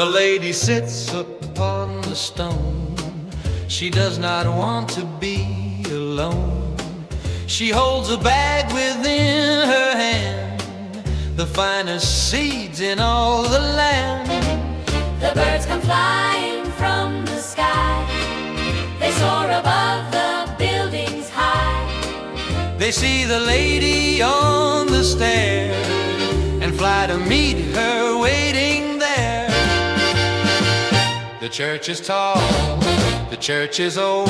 The lady sits upon the stone. She does not want to be alone. She holds a bag within her hand, the finest seeds in all the land. The birds come flying from the sky. They soar above the buildings high. They see the lady on the stair and fly to meet her waiting there. The church is tall, the church is old.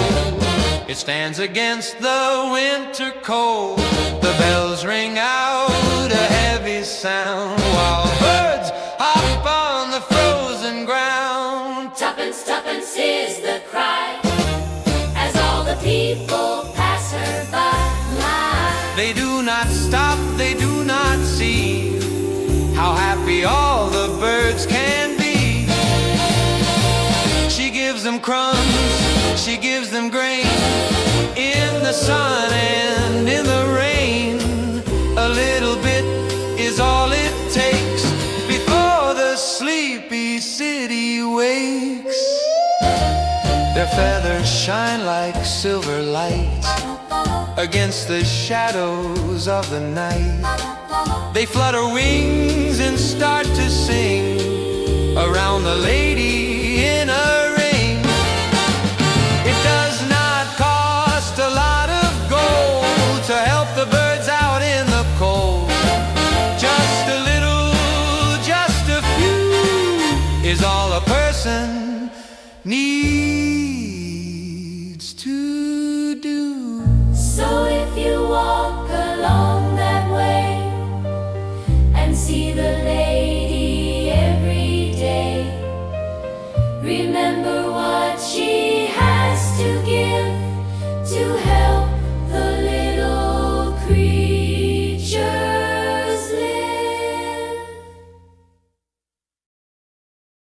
It stands against the winter cold. The bells ring out a heavy sound while birds hop on the frozen ground. Tuppence, tuppence is the cry as all the people pass her by. They do not stop, they do not see how happy all the birds can be. She gives them crumbs, she gives them grain, in the sun and in the rain. A little bit is all it takes before the sleepy city wakes. Their feathers shine like silver light against the shadows of the night. They flutter wings and start to sing around the lady